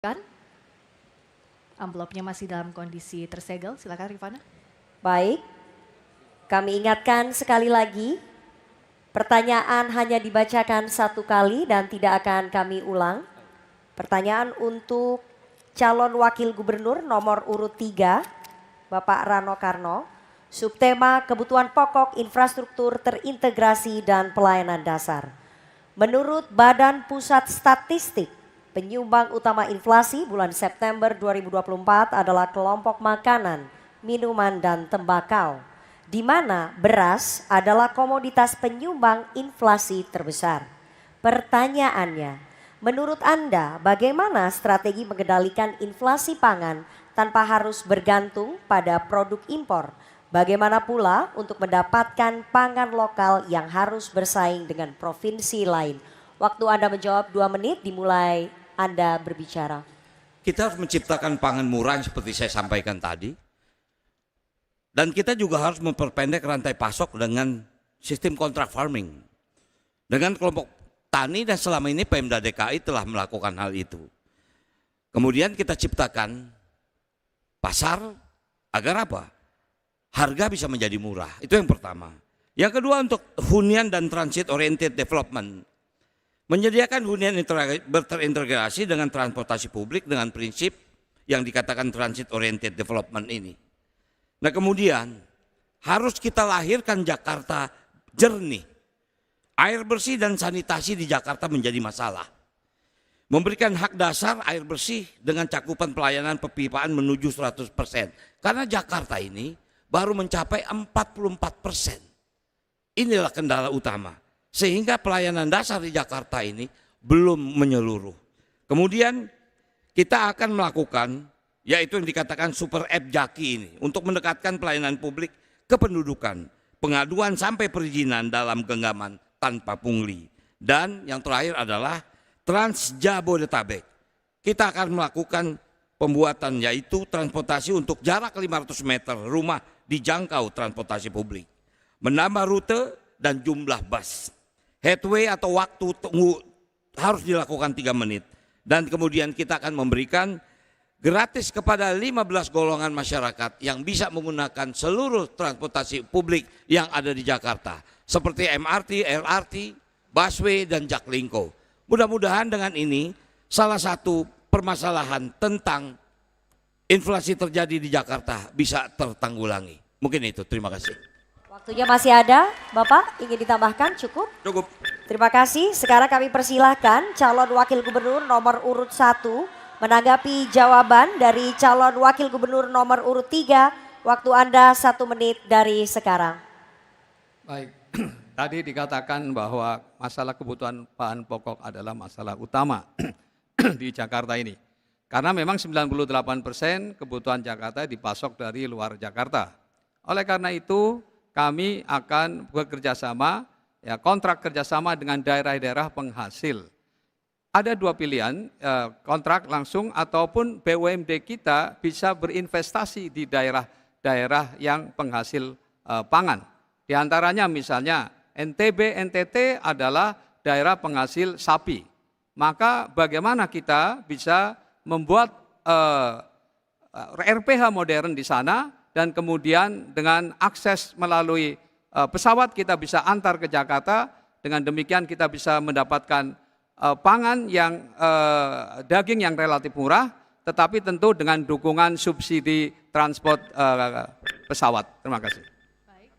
Kan? Amplopnya masih dalam kondisi tersegel, silakan Rifana. Baik, kami ingatkan sekali lagi, pertanyaan hanya dibacakan satu kali dan tidak akan kami ulang. Pertanyaan untuk calon wakil gubernur nomor urut 3, Bapak Rano Karno. Subtema kebutuhan pokok infrastruktur terintegrasi dan pelayanan dasar. Menurut Badan Pusat Statistik, penyumbang utama inflasi bulan September 2024 adalah kelompok makanan, minuman dan tembakau, di mana beras adalah komoditas penyumbang inflasi terbesar. Pertanyaannya, menurut Anda bagaimana strategi mengendalikan inflasi pangan tanpa harus bergantung pada produk impor? Bagaimana pula untuk mendapatkan pangan lokal yang harus bersaing dengan provinsi lain? Waktu Anda menjawab 2 menit, dimulai Anda berbicara. Kita harus menciptakan pangan murah seperti saya sampaikan tadi. Dan kita juga harus memperpendek rantai pasok dengan sistem kontrak farming. Dengan kelompok tani dan selama ini Pemda DKI telah melakukan hal itu. Kemudian kita ciptakan pasar agar apa? Harga bisa menjadi murah, itu yang pertama. Yang kedua untuk hunian dan transit oriented development. Menyediakan hunian terintegrasi dengan transportasi publik dengan prinsip yang dikatakan transit oriented development ini. Nah kemudian harus kita lahirkan Jakarta jernih. Air bersih dan sanitasi di Jakarta menjadi masalah. Memberikan hak dasar air bersih dengan cakupan pelayanan pepipaan menuju 100%. Karena Jakarta ini baru mencapai 44%. Inilah kendala utama. Sehingga pelayanan dasar di Jakarta ini belum menyeluruh. Kemudian kita akan melakukan, yaitu yang dikatakan super app Jaki ini, untuk mendekatkan pelayanan publik ke pendudukan, pengaduan sampai perizinan dalam genggaman tanpa pungli. Dan yang terakhir adalah Trans Jabodetabek. Kita akan melakukan pembuatan yaitu transportasi untuk jarak 500 meter rumah dijangkau transportasi publik. Menambah rute dan jumlah bus. Headway atau waktu tunggu harus dilakukan 3 menit. Dan kemudian kita akan memberikan gratis kepada 15 golongan masyarakat yang bisa menggunakan seluruh transportasi publik yang ada di Jakarta. Seperti MRT, LRT, busway, dan Jaklingko. Mudah-mudahan dengan ini salah satu permasalahan tentang inflasi terjadi di Jakarta bisa tertanggulangi. Mungkin itu, terima kasih. Waktunya masih ada, Bapak ingin ditambahkan cukup? Cukup. Terima kasih, sekarang kami persilahkan calon wakil gubernur nomor urut 1 menanggapi jawaban dari calon wakil gubernur nomor urut 3. Waktu Anda 1 menit dari sekarang. Baik, tadi dikatakan bahwa masalah kebutuhan bahan pokok adalah masalah utama di Jakarta ini. Karena memang 98% kebutuhan Jakarta dipasok dari luar Jakarta. Oleh karena itu kami akan bekerja sama, kontrak kerjasama dengan daerah-daerah penghasil. Ada 2 pilihan, kontrak langsung ataupun BUMD kita bisa berinvestasi di daerah-daerah yang penghasil pangan. Di antaranya misalnya NTB, NTT adalah daerah penghasil sapi. Maka bagaimana kita bisa membuat RPH modern di sana dan kemudian dengan akses melalui pesawat kita bisa antar ke Jakarta. Dengan demikian kita bisa mendapatkan pangan yang daging yang relatif murah, tetapi tentu dengan dukungan subsidi transport pesawat. Terima kasih. Baik.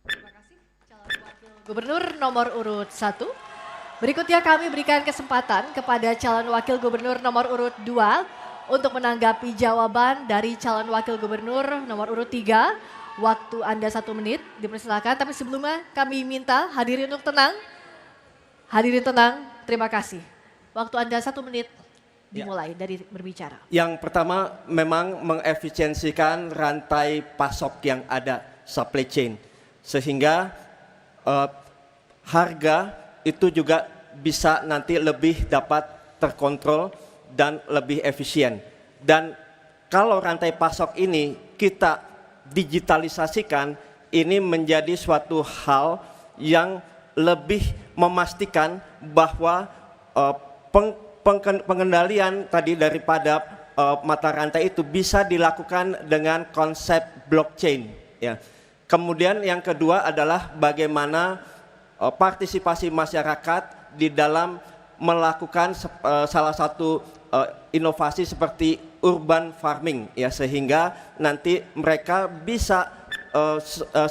Terima kasih calon wakil gubernur nomor urut 1. Berikutnya kami berikan kesempatan kepada calon wakil gubernur nomor urut 2 untuk menanggapi jawaban dari calon wakil gubernur nomor urut 3. Waktu Anda 1 menit, dipersilakan. Tapi sebelumnya kami minta hadirin untuk tenang. Hadirin tenang, terima kasih. Waktu Anda 1 menit dimulai dari berbicara. Yang pertama memang mengefisiensikan rantai pasok yang ada, supply chain. Sehingga harga itu juga bisa nanti lebih dapat terkontrol dan lebih efisien. Dan kalau rantai pasok ini kita digitalisasikan, ini menjadi suatu hal yang lebih memastikan bahwa pengendalian tadi daripada mata rantai itu bisa dilakukan dengan konsep blockchain. Ya. Kemudian yang kedua adalah bagaimana partisipasi masyarakat di dalam melakukan salah satu inovasi seperti urban farming, ya, sehingga nanti mereka bisa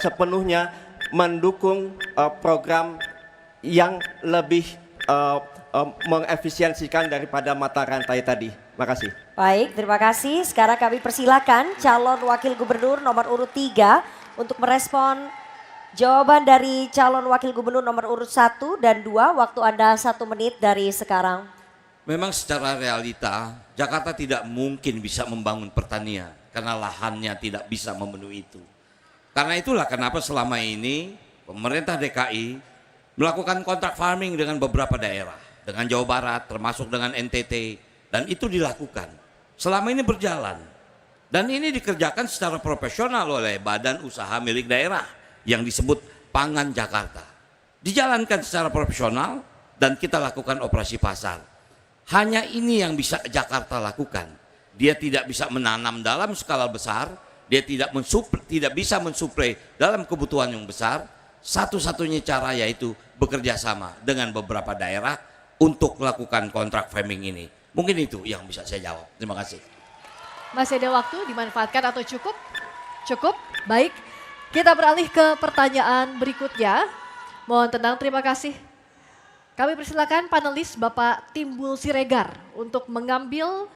sepenuhnya mendukung program yang lebih mengefisiensikan daripada mata rantai tadi. Terima kasih. Baik, terima kasih. Sekarang kami persilakan calon wakil gubernur nomor urut 3 untuk merespon jawaban dari calon wakil gubernur nomor urut 1 dan 2. Waktu Anda 1 menit dari sekarang. Memang secara realita Jakarta tidak mungkin bisa membangun pertanian karena lahannya tidak bisa memenuhi itu. Karena itulah kenapa selama ini pemerintah DKI melakukan kontrak farming dengan beberapa daerah, dengan Jawa Barat termasuk dengan NTT, dan itu dilakukan. Selama ini berjalan dan ini dikerjakan secara profesional oleh badan usaha milik daerah yang disebut Pangan Jakarta. Dijalankan secara profesional dan kita lakukan operasi pasar. Hanya ini yang bisa Jakarta lakukan. Dia tidak bisa menanam dalam skala besar, dia tidak bisa mensuplai dalam kebutuhan yang besar. Satu-satunya cara yaitu bekerja sama dengan beberapa daerah untuk melakukan kontrak farming ini. Mungkin itu yang bisa saya jawab. Terima kasih. Masih ada waktu, dimanfaatkan atau cukup? Cukup, baik. Kita beralih ke pertanyaan berikutnya. Mohon tenang, terima kasih. Kami persilakan panelis Bapak Timbul Siregar untuk mengambil